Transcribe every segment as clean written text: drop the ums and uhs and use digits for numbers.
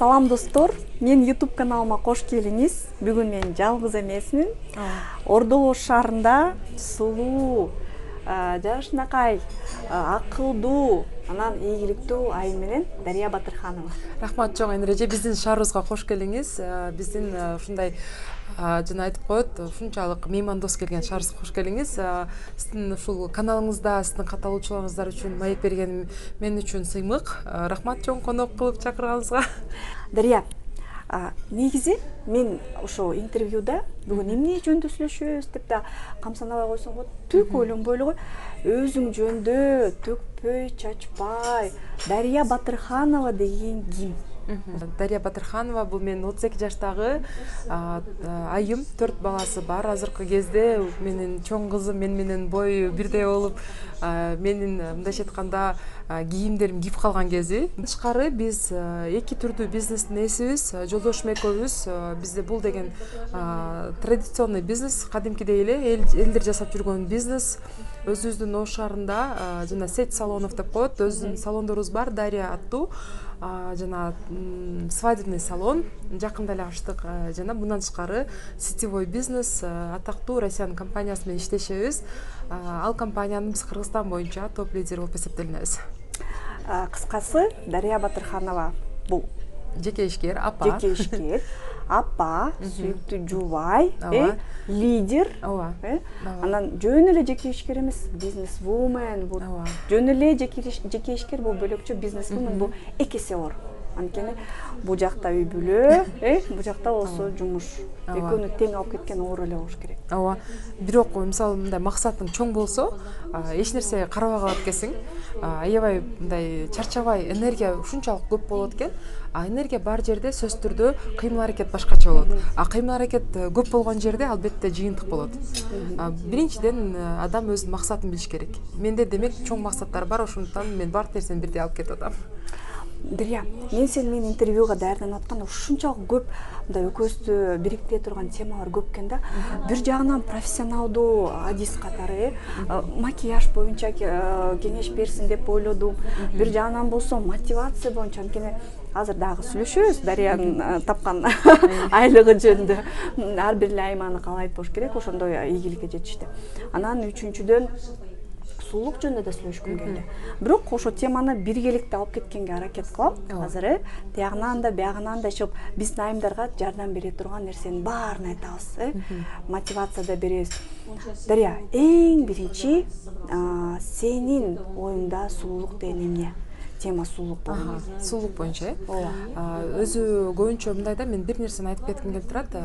Салам достор, мен YouTube каналыма кош келиңиз. Бүгүн мен жалгыз эмесмин. Ордо Ош шаарында сулуу, жашынакай, акылдуу, анан ийгиликтүү айым менен Дария Батырханова. Рахмат чоң Энреже, биздин шаарыбызга кош келиңиз. Биздин ушундай жана айтып коет, ушунчалык меймандос келген шаарыбызга кош келиңиз. Сиздин ушул каналыңызда сиздин катталуучуларыңыздар үчүн маек берген мен үчүн сыймык. Рахмат чоң конок кылып чакырганыңызга. Дария, негизи мен ошо интервьюда бүгүн эмне жөнүндө сүйлөшөбүз деп да камсанабай койсоң го, түк ойлонбой эле кой. Өзүң жөнүндө төкпөй, чачпай, Дария Батырханова деген ким? Дария Батырханова бул мен 32 жаштагы айым, 4 баласы бар. Азыркы кезде менин чоң кызым мен менен бою бирдей болуп, менин мындайча айтканда кийимдерим кип калган кези. Тышкары биз эки түрдүү бизнестин ээсибиз, жолдошум экөөбүз. Бизде бул деген традиционный бизнес, кадимкидей эле элдер жасап жүргөн бизнес. Өзүбүздүн Ош шаарында жана сеть салонов деп коет, өзүбүздүн салондорубуз бар, Дария аттуу. Жана свадебный салон жакында эле ачтык. Жана мындан тышкары сетевой бизнес, атактуу Россиянын компаниясы менен иштешебиз. Ал компаниянын биз Кыргызстан боюнча топ лидери болуп эсептелинебиз. Кыскасы, Дария Батырханова бул жеке ишкер, апа. Жеке ишкер, апа, сүйүктүү жубай, лидер. Анан жөн эле жеке ишкер эмес, бизнес-вумен, жөн эле жеке ишкер, бул бөлөкчө бизнес-вумен, бул эки эсе оор. Анткени бул жакта үй бүлө, бул жакта болсо жумуш. Экөөнү тең алып кеткен оор эле болуш керек. Ооба. Бирок мисалы мындай максатың чоң болсо, эч нерсе карабай калат экенсиң. Аябай мындай чарчабай, энергия ушунчалык көп болот экен. Энергия бар жерде сөзсүз түрдө кыймыл аракет башкача болот. Кыймыл аракет көп болгон жерде албетте жыйынтык болот. Биринчиден адам өзүнүн максатын билиш керек. Менде демек чоң максаттар бар, ошондуктан мен бар нерсени бирдей алып кетип атам. Дария, мен сени менин интервьюга даярданып атканда ушунчалык көп мындай экөөбүздү бириктире турган темалар көп экен да. Бир жагынан профессионалдуу адис катары, макияж боюнча кеңеш берсин деп ойлодум. Бир жагынан болсо мотивация боюнча, анткени азыр дагы сүйлөшөбүз Дариянын тапкан айлыгы жөнүндө. Ар бир эле айым аны каалайт болуш керек, ошондой ийгиликке жетишти. Анан үчүнчүдөн сулуулук жөнүндө да сүйлөшкүм келди. Бирок ошо теманы биргеликте алып кеткенге аракет кылам. Азыр тиягынан да биягынан да чыгып биздин айымдарга жардам бере турган нерсенин баарын айтабыз, мотивация да беребиз. Дария, эң биринчи сенин оюңда сулуулук деген эмне? Тема сулуулук болгон. Сулуулук боюнча, өзү көбүнчө мындай да, мен бир нерсени айтып кетким келип турат.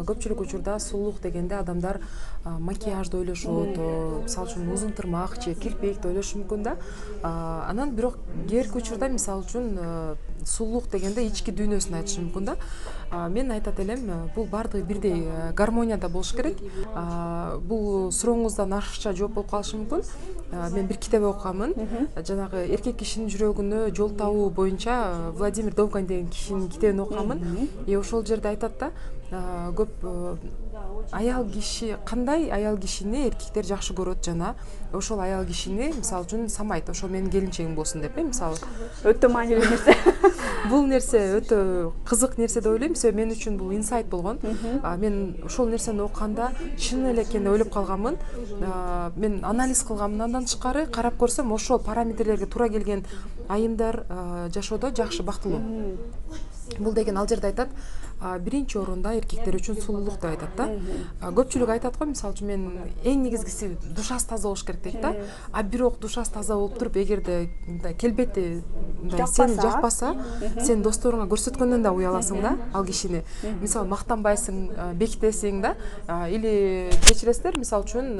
Көпчүлүк учурда сулуулук дегенде адамдар макияжды ойлошот, мисалы үчүн узун тырмак же кирпикти ойлошу мүмкүн да. Анан бирок кээ бирки учурда мисалы үчүн сулуулук дегенде ички дүйнөсүн айтышы мүмкүн да. Мен айтат элем, бул баардыгы бирдей гармонияда болуш керек. Бул сурооңуздан ашыкча жооп болуп калышы мүмкүн. Мен бир китеп окуганмын. Жанагы эркек кишинин жүрөгүнө жол табуу боюнча Владимир Довгань деген кишинин китебин окуганмын. Ошол жерде айтат да, көп аял киши, кандай аял кишини эркектер жакшы көрөт жана ошол аял кишини мисалы үчүн самайт, ошол менин келинчегим болсун деп, мисалы. Өтө маанилүү нерсе. Бул нерсе өтө кызык нерсе деп ойлойм. Себеби мен үчүн бул инсайт болгон. Мен ошол нерсени окуганда чын эле экенин ойлоп калганмын. Мен анализ кылганмын. Андан тышкары карап көрсөм, ошол параметрлерге туура келген айымдар жашоодо жакшы, бактылуу. Бул деген ал жерде айтат, биринчи орунда эркектер үчүн сулуулук деп айтат да. Көпчүлүк айтат го, мисалы үчүн мен эң негизгиси душасы таза болуш керек дейт да. Бирок душасы таза болуп туруп, эгерде мындай келбети сени жакпаса, сен досторуңа көрсөткөндөн да уяласың да ал кишини. Мисалы мактанбайсың, бекитесиң да. Или кечиресиздер, мисалы үчүн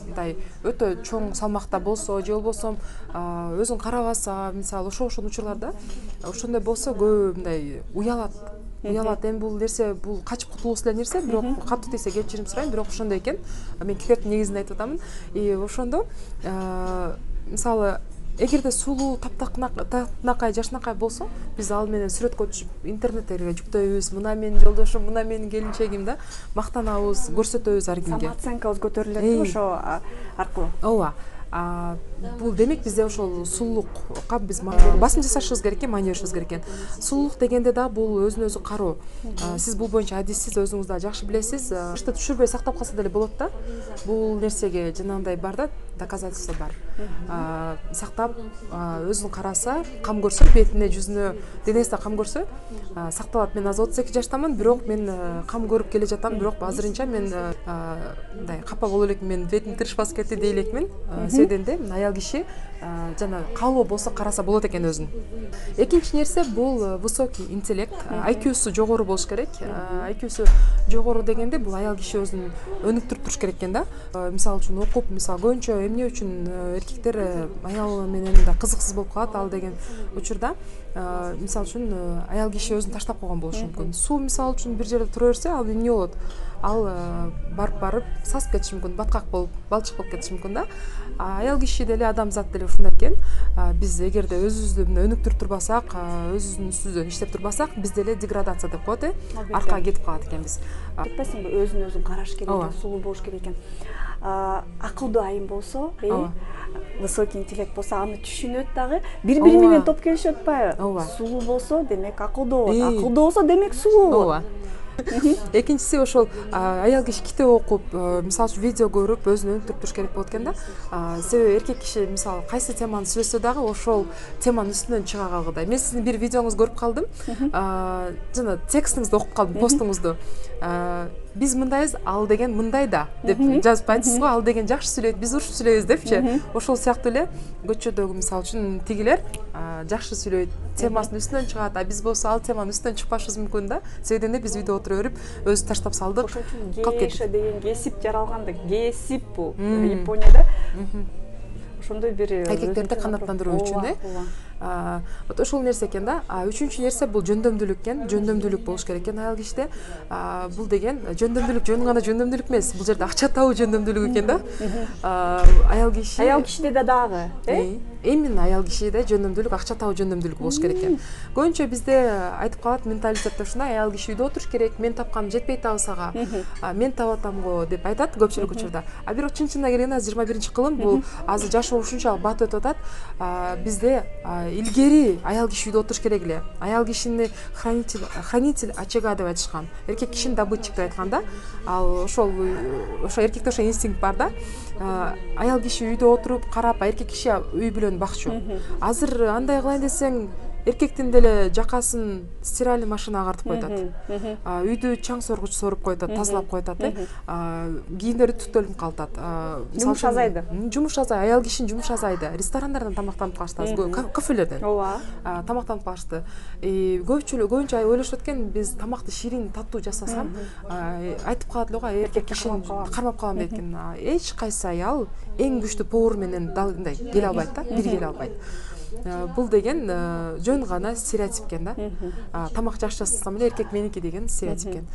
мындай өтө чоң салмакта болсо же болбосо өзүн карабаса, мисалы ошол учурларда ошондой болсо көп мындай уялат. Эми бул нерсе, бул качып кутулуусу эле нерсе, бирок катуу тийсе кечирим сурайм, бирок ошондой экен. Мен китептин негизинде айтып атамын. Ошондо мисалы эгерде сулуу, таптакай, жашынакай болсо, биз ал менен сүрөткө түшүп интернеттерге жүктөйбүз. Мына менин жолдошум, мына менин келинчегим да, мактанабыз, көрсөтөбүз ар кимге. Самооценкабыз көтөрүлөт ошо аркылуу. Ооба. Бул демек бизде ошол сулуулукка биз басым жасашыбыз керек экен, маани беришибиз керек экен. Сулуулук дегенде да бул өзүн өзү кароо. Сиз бул боюнча адиссиз, өзүңүз да жакшы билесиз. Ышты түшүрбөй сактап калса деле болот да. Бул нерсеге жанагындай бар да, доказательство бар. Сактап өзүн караса, кам көрсө, бетине, жүзүнө, денесине кам көрсө, сакталат. Мен азыр 32 жаштамын, бирок мен кам көрүп келе жатам, бирок азырынча мен мындай капа боло элекмин, мен бетим тырышпас кетти дей элекмин. Себебинде аял киши жана каалоо болсо караса болот экен өзүн. Экинчи нерсе бул высокий интеллект, IQ-су жогору болуш керек. IQ-су жогору дегенде бул аял киши өзүн өнүктүрүп туруш керек экен да. Мисалы үчүн окуп, мисалы көбүнчө эмне үчүн эркектер аял менен да кызыксыз болуп калат ал деген учурда, мисалы үчүн аял киши өзүн таштап койгон болушу мүмкүн. Суу мисалы үчүн бир жерде тура берсе, ал эмне болот? Ал барып сасып кетиши мүмкүн, баткак болуп, балчык болуп кетиши мүмкүн да. Аял киши деле, адамзат деле ушундай экен. Биз эгерде өзүбүздү өнүктүрүп турбасак, өзүбүздүн үстүбүздөн иштеп турбасак, биз деле деградация деп коет, аркага кетип калат экенбиз. Айтпайсыңбы, өзүн караш керек экен, сулуу болуш керек экен. Акылдуу айым болсо, высокий интеллект болсо, аны түшүнөт дагы, бири-бири менен топ келишип атпайбы? Сулуу болсо, демек акылдуу болот. Акылдуу болсо, демек сулуу болот. Экинчиси ошол аял киши китеп окуп, мисалы үчүн видео көрүп, өзүн өнүктүрүп туруш керек болот экен да. Себеби эркек киши мисалы кайсы теманы сүйлөсө дагы ошол теманын үстүнөн чыга калгыдай. Мен сиздин бир видеоңузду көрүп калдым. Жана текстиңизди окуп калдым, постуңузду. Биз мындайбыз, ал деген мындай да деп жазып айтасыз го, ал деген жакшы сүйлөйт, биз урушуп сүйлөйбүз депчи. Ошол сыяктуу эле көчөдөгү мисалы үчүн тигилер жакшы сүйлөйт, темасынын үстүнөн чыгат, а биз болсо ал теманын үстүнөн чыкпашыбыз мүмкүн да. Себебинде биз видео отура берип, өзү таштап салдык. Ошол үчүн гейша деген кесип жаралган да, кесип бул Японияда. Ошондой бир эркектерди канааттандыруу үчүн, вот ошол нерсе экен да. Үчүнчү нерсе бул жөндөмдүүлүк экен. Жөндөмдүүлүк болуш керек экен аял кишиде. Бул деген жөндөмдүүлүк жөн гана жөндөмдүүлүк эмес, бул жерде акча табуу жөндөмдүүлүк экен да. Аял кишиде да дагы, именно аял кишиде жөндөмдүүлүк, акча табуу жөндөмдүүлүк болуш керек экен. Көбүнчө бизде айтып калат, менталитетте ушундай, аял киши үйдө отуруш керек, мен тапканым жетпейт абы сага, мен таап атам го деп айтат көпчүлүк учурда. Бирок чын-чынына келгенде азыр 21-кылым, бул азыр жашоо ушунчалык батып өтүп атат. Бизде илгери аял киши үйдө отуруш керек эле. Аял кишини хранитель очага деп айтышкан. Эркек кишини добытчик деп айткан да. Ал ошол эркекте ошол инстинкт бар да. Аял киши үйдө отуруп карап, эркек киши үй бүлөнү бакчу. Азыр андай кылайын десең, эркектин деле жакасын стиральный машина агартып коетат. Үйдү чаң соргуч соруп коетат, тазалап коетат, кийимдерди түтөлүп калтат. Жумуш азайды. Жумуш азайды, аял кишинин жумушу азайды. Ресторандардан тамактанып калышты, кафелерден. Тамактанып калышты. Көбүнчө ойлошот экен, биз тамакты ширин, таттуу жасасам, айтып калат эле го, эркек кишини кармап калам дейт экен. Эч кайсы аял эң күчтүү повар менен мындай келе албайт да, бир келе албайт. Бул деген жөн гана стереотип экен да. Тамак жакшы жасасам эле эркек меники деген стереотип экен.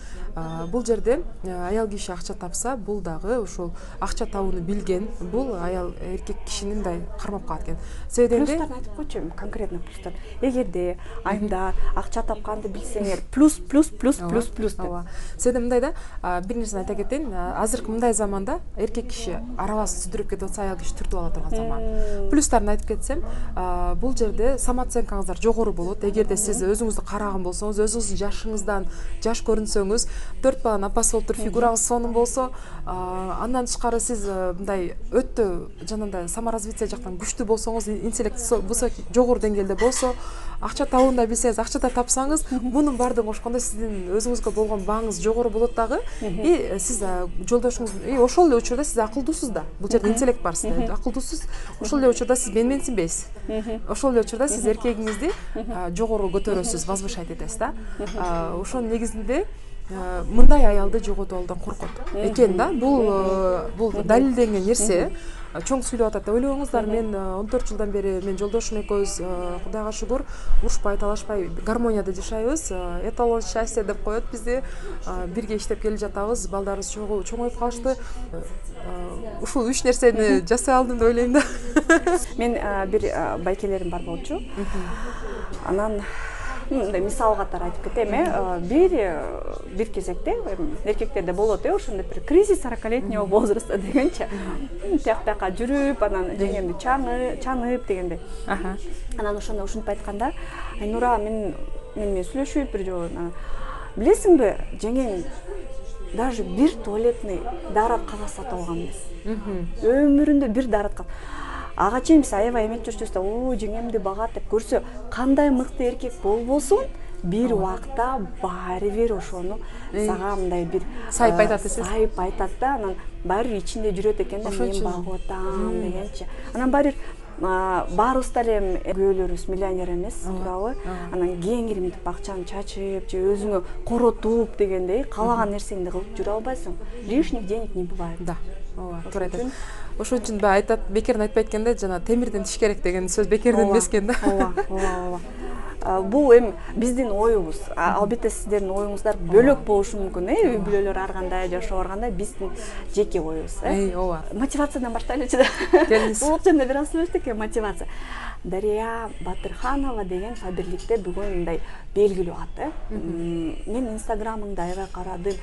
Бул жерде аял киши акча тапса, бул дагы ошол акча табууну билген, бул аял эркек кишини мындай кармап калат экен. Себебинде плюстарын айтып койчу, конкретно плюстар. Эгерде айымдар акча тапканды билсеңер, плюс деп. Себеби мындай да, бир нерсени айта кетейин. Азыркы мындай заманда эркек киши арабасын сүдүрүп кетип атса, аял киши түртүп ала турган заман. Плюстарын айтып кетсем, бул жерде самооценкаңыздар жогору болот. Эгерде сиз өзүңүздү караган болсоңуз, өзүңүздүн жашыңыздан жаш көрүнсөңүз, 4 баланын апасы болуп туруп фигураңыз сонун болсо, андан тышкары сиз мындай өтө жанагындай саморазвитие жактан күчтүү болсоңуз, интеллект высокий, жогору деңгээлде болсо, акча табууну да билсеңиз, акча да тапсаңыз, мунун баардыгын кошкондо сиздин өзүңүзгө болгон бааңыз жогору болот дагы. Сиз жолдошуңуз, ошол эле учурда сиз акылдуусуз да. Бул жерде интеллект бар сизде. Акылдуусуз. Ошол эле учурда сиз менсинбейсиз. Ошол эле учурда сиз эркегиңизди жогору көтөрөсүз, возвышать этесиз да. Ошонун негизинде мындай аялды жоготуп алуудан коркот экен да. Бул далилденген нерсе. Чоң сүйлөп атат. Ойлобоңуздар, мен 14 жылдан бери мен жолдошум экөөбүз, Кудайга шүгүр, урушпай, талашпай, гармонияда жашайбыз. Эталон счастья деп коет бизди. Бирге иштеп келе жатабыз. Балдарыбыз чоңоюп калышты. Ушул 3 нерсени жасай алдым деп ойлойм да. Мен бир байкелерим бар болчу. Анан мындай мисал катары айтып кетем, бир кезекте эркектерде болот ошондой бир кризис 40-летнего возраста дегенче. Тияк-бияка жүрүп, анан жеңемди чанып дегендей. Анан ошондо ушинтип айтканда, Айнура, мен сүйлөшүп бир жолу, билесиңби, жеңең даже бир туалетный дарат кагаз сатып алган эмес. Өмүрүндө бир дарат кагаз. Ага чейин биз аябай эметип жүрчүбүз да, жеңемди багат деп көрсө, кандай мыкты эркек болбосун, бир убакта баары бир ошону сага мындай бир сайып айтат десеңиз. Сайып айтат да, анан баары бир ичинде жүрөт экен да, мен багып атам дегенчи. Анан баары бир баарыбыз да эле күйөөлөрүбүз миллионер эмес, туурабы? Анан кеңиримдип акчаны чачып, же өзүңө коротуп дегендей, каалаган нерсеңди кылып жүрө албайсың. Лишних денег не бывает. Да, ооба, туура айтат. Ошон үчүн айтат, бекерин айтпайт экен да, жана темирден тиш керек деген сөз бекерден эмес экен да. Ооба. Бул эми биздин оюбуз. Албетте сиздердин оюңуздар бөлөк болушу мүмкүн, үй бүлөлөр ар кандай жашоо ар кандай, биздин жеке оюбуз, ооба. Мотивациядан баштайлычы да. Келиңиз. Бул жөнүндө бир аз сүйлөштүк, мотивация. Дария Батырханова деген Фаберликте бүгүн мындай белгилүү ат. Мен инстаграмыңда аябай карадым.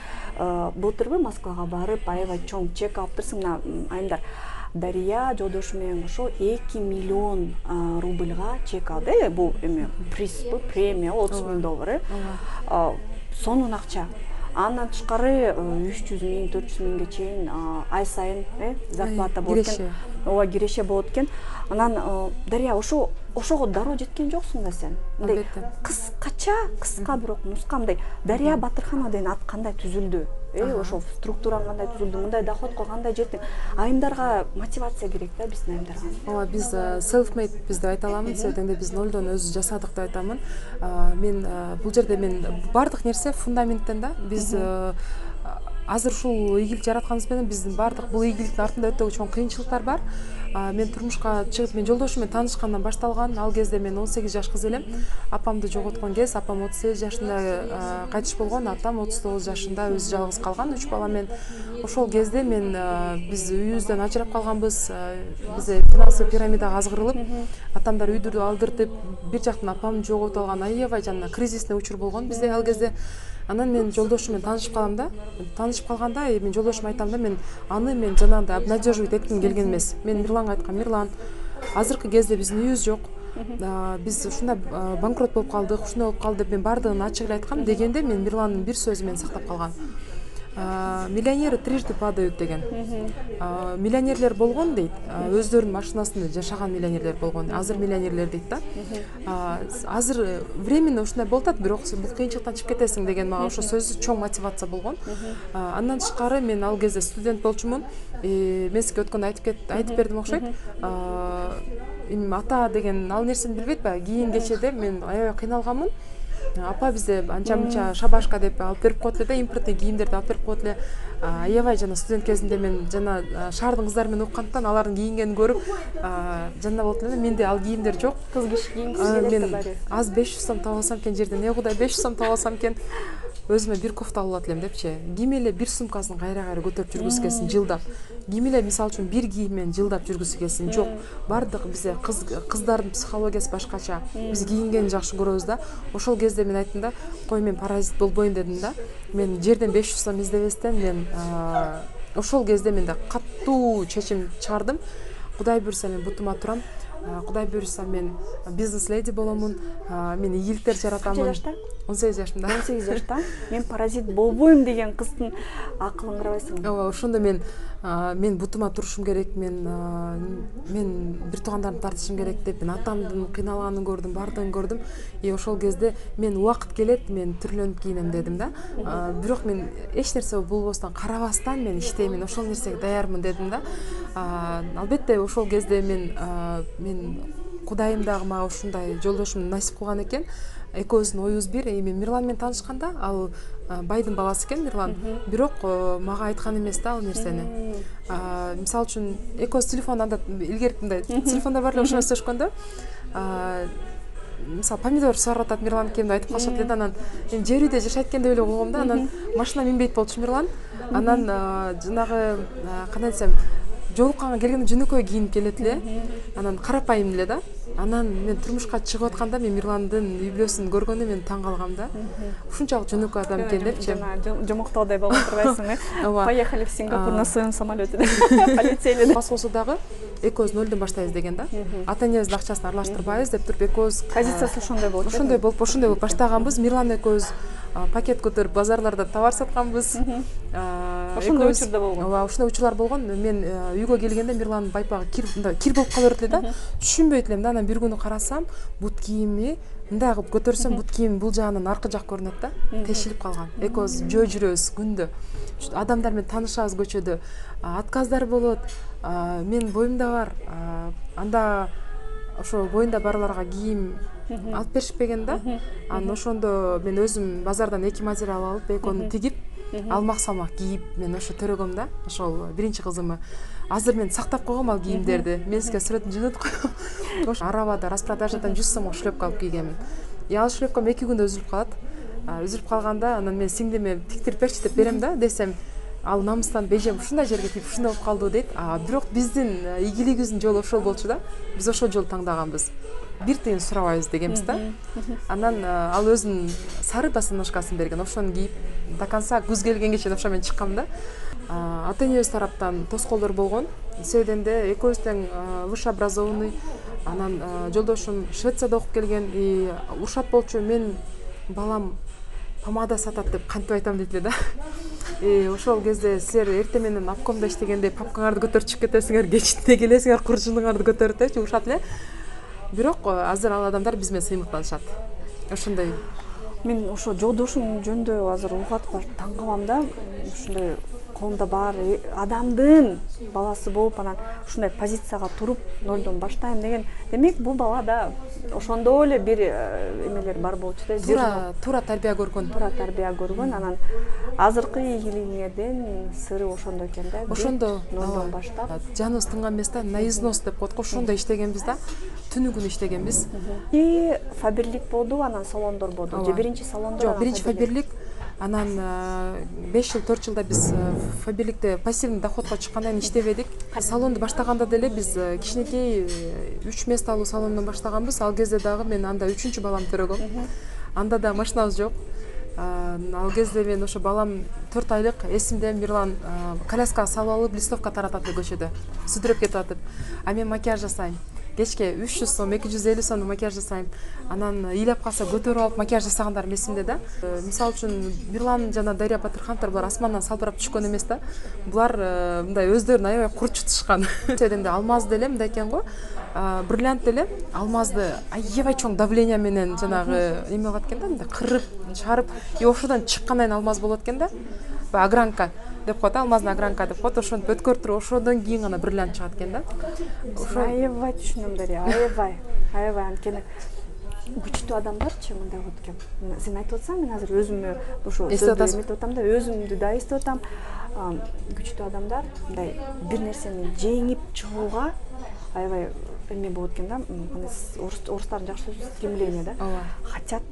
Былтырбы Москвага барып, аябай чоң чек алыптырсың, айымдар. Дария жолдошу менен кошо 2 миллион рубльга чек алды. Бул эми приз, премия $30,000. Сонун акча. Андан тышкары 300 миң, 400 миңге чейин ай сайын зарплата болот экен. Ооба, киреше болот экен. Анан Дария, ошого дароо жеткен жоксуң да сен. Мындай кыска бирок нуска мындай Дария Батырханова деген ат кандай түзүлдү? Ошо структураң кандай түзүлдү? Мындай доходко кандай жеттиң? Айымдарга мотивация керек да, биздин айымдарга. Ооба, биз self-made биз деп айта аламын, себеби биз нолдон өзү жасадык деп айтамын. Мен бул жерде бардык нерсе фундаменттен да. Биз азыр ушул ийгилик жаратканыбыз менен биздин бардык бул ийгиликтин артында өтө чоң кыйынчылыктар бар. Мен турмушка чыгып, мен жолдошум менен таанышкандан башталган. Ал кезде мен 18 жаш кыз элем. Апамды жоготкон кез, апам 38 жашында кайтыш болгон, атам 39 жашында өзү жалгыз калган, 3 бала менен. Ошол кезде биз үйүбүздөн ажырап калганбыз. Биз финансовый пирамидага азгырылып, атамдар үйдү алдыртып, бир жактан апамды жоготуп алган, аябай жана кризисный учур болгон бизде ал кезде. Анан мен жолдошум менен таанышып калам да. Таанышып калганда мен жолдошума айтам да, мен жанагындай обнадеживать этким келген эмес. Мен Мирланга айткам, Мирлан, азыркы кезде биздин үйүбүз жок. Биз ушундай банкрот болуп калдык, ушундай болуп калды деп мен бардыгын ачык эле айткам. Дегенде мен Мирландын бир сөзү мени сактап калган. Миллионеры трижды падают деген. Миллионерлер болгон дейт, өздөрүнүн машинасында жашаган миллионерлер болгон. Азыр миллионерлер дейт да. Азыр временно ушундай болуп атат, бирок бул кыйынчылыктан чыгып кетесиң деген мага ошо сөзү чоң мотивация болгон. Андан тышкары мен ал кезде студент болчумун. Мен сизге өткөндө айтып бердим окшойт. Ата деген ал нерсени билбейт баягы кийин кечеде мен аябай кыйналганмын. Апа бизде анча-мынча шабашка деп алып берип коет эле да, импортный кийимдерди алып берип коет эле. Аябай жана студент кезинде мен жана шаардын кыздары менен оккандыктан алардын кийингенин көрүп, жана болот эле. Менде ал кийимдер жок. Кыз киши кийингиси келет да баары. Аз 500 сом таап алсам экен жерден, кудай 500 сом таап алсам экен. Өзүмө бир кофта алып алат элем депчи. Ким эле бир сумкасын кайра көтөрүп жүргүсү келсин жылдап. Ким эле мисалы үчүн бир кийим менен жылдап жүргүсү келсин. Жок. Бардык бизде кыздардын психологиясы башкача. Биз кийингенди жакшы көрөбүз да. Ошол кезде мен айттым да, кой мен паразит болбойм дедим да. Мен жерден 500 сом издебестен мен ошол кезде мен да катуу чечим чыгардым. Кудай буйруса мен бутума турам. Кудай буйруса мен бизнес леди боломун. Мен ийгиликтер жаратамын. Канча жашта? 18 жашымда. 18 жашта. Мен паразит болбойм деген кыздын акылын карабайсың. Ооба, ошондо мен бутума турушум керек, мен бир туугандарды тартышым керек деп мен атамдын кыйналганын көрдүм, бардыгын көрдүм. Ошол кезде мен убакыт келет, мен түрлөнүп кийинем дедим да. Бирок мен эч нерсе болбостон, карабастан мен иштеймин, ошол нерсеге даярмын дедим да. Албетте ошол кезде мен Кудайым дагы мага ушундай жолдошумду насип кылган экен. Экөөбүздүн оюбуз бир. Мен Мирлан менен таанышканда ал байдын баласы экен Мирлан. Бирок мага айткан эмес да ал нерсени. Мисалы үчүн экөөбүз телефондо илгеркинде телефонда бар эле ошону сөйлөшкөндө мисалы помидор сугарып атат Мирлан экем деп айтып калышат эле. Анан мен жер үйдө жашайт экен деп эле койгом да. Анан машина минбейт болчу Мирлан. Анан жанагы кандай десем, жолукканга келгенде жөнөкөй кийинип келет эле. Анан карапайым эле да. Анан мен турмушка чыгып атканда мен Мирландын үй бүлөсүн көргөндө мен таң калгам да. Ушунчалык жөнөкөй адам экен депчи. Жомоктоодай болуп турбайсың, Ооба. Поехали в Сингапур на своем самолете. Полетели. Бас болсо дагы экөөбүз нөлдөн баштайбыз деген да. Ата энебиздин акчасын аралаштырбайбыз деп туруп экөөбүз Позициясы ошондой болчу. ошондой болуп баштаганбыз. Мирлан экөөбүз пакет көтөрүп базарларда товар сатканбыз. Ошондой учурда болгон. Ооба, ошондой учурлар болгон. Мен үйгө келгенде Мирландын байпагы кир болуп кала берет эле да. Түшүнбөйт элем да. Анан бир күнү карасам, бут кийими мындай кылып көтөрсөм, бут кийим бул жагынан аркы жак көрүнөт да. Тешилип калган. Экөөбүз жөө жүрөбүз күндө. Адамдар менен таанышабыз көчөдө. Отказдар болот. Мен боюмда бар. Анда ошо боюнда барларга кийим алып беришпеген да. Анан ошондо мен өзүм базардан 2 материал алып, экөөнү тигип, алмак салмак кийип мен ошо төрөгөм да. Ошол биринчи кызымы. Азыр мен сактап койгом ал кийимдерди. Мен сизге сүрөтүн жөнөтүп коем. Ошо арабада распродажадан 100 сомго шлепка алып кийгенмин. Ал шлепкам 2 күндө үзүлүп калат. Үзүлүп калганда анан мен сиңдиме тиктирип берчи деп берем да, десем, ал намыстан бежем ушундай жерге тип ушундай болуп калды дейт. Бирок биздин ийгилигибиздин жолу ошол болчу да. Биз ошол жолду таңдаганбыз. Бир тыйын сурабайбыз дегенбиз да. Анан ал өзүнүн сары босоножкасын берген. Ошону кийип до конца күз келгенге чейин ошо менен чыккам да. Ата энебиз тараптан тоскоолдор болгон. Себебинде экөөбүз тең высший образованный. Анан жолдошум Швецияда окуп келген. Урушат болчу, мен балам помада сатат деп кантип айтам дейт эле да. Ошол кезде силер эртең менен обкомдо иштегенде папкаңарды көтөрүп чыгып кетесиңер, кечинде келесиңер курчуңарды көтөрүп депчи урушат эле. Бирок азыр ал адамдар биз менен сыймыктанышат. Ошондой. Мен ошо жолдошум жөнүндө азыр угат бар, таң калам да. Ушундай колунда бар адамдын баласы болуп, анан ушундай позицияга туруп, нолдон баштайм деген. Демек, бул бала да ошондой эле бир эмелер бар болчу да. Туура тарбия көргөн. Туура тарбия көргөн. Анан азыркы ийгилигиңердин сыры ошондо экен да. Ошондо нолдон баштап. Жаныбыз тынган эмес да, на износ деп коет го. Ошондо иштегенбиз да. Түнү күнү иштегенбиз. Фаберлик болду, анан салондор болду. Же биринчи салондор? Жок, биринчи фаберлик. Анан 5 жыл 4 жылда биз фаберликте пассивный доходко чыккандан кийин иштебедик. Салонду баштаганда деле биз кичинекей 3 месталуу салондон баштаганбыз. Ал кезде дагы мен анда 3-чү балам төрөгөм. Анда да машинабыз жок. Ал кезде мен ошо балам 4 айлык, эсимде Мирлан коляскага салып алып листовка таратат эле көчөдө. Сүдүрөп кетип атып. Мен макияж жасайм. Кечке 300 сом, 250 сом макияж жасайм. Анан ыйлап калса көтөрүп алып макияж жасагандарым эсимде да. Мисалы үчүн Мирлан жана Дарья Батырхановдор булар асмандан салбырап түшкөн эмес да. Булар мындай өздөрүн аябай курч тутушкан. Сөйдемде алмаз деле мындай экен го. Бриллиант деле алмазды аябай чоң давление менен жанагы эме кылат экен да, мындай кырып, чарып, ошодон чыккандан кийин алмаз болот экен да. Огранка деп коет, алмаздын огранка деп коет. Ошону өткөртүп, ошодон кийин гана бриллиант чыгат экен да. Аябай түшүнөм, Дарья, аябай анткени күчтүү адамдарчы мындай болот экен. Сен айтып атсаң, мен азыр өзүмө ошо сөздү эметип атам да, өзүмдү да эстеп атам. Күчтүү адамдар мындай бир нерсени жеңип чыгууга аябай эме болот экен да. Орустардын жакшы сөзү стремление да. Хотят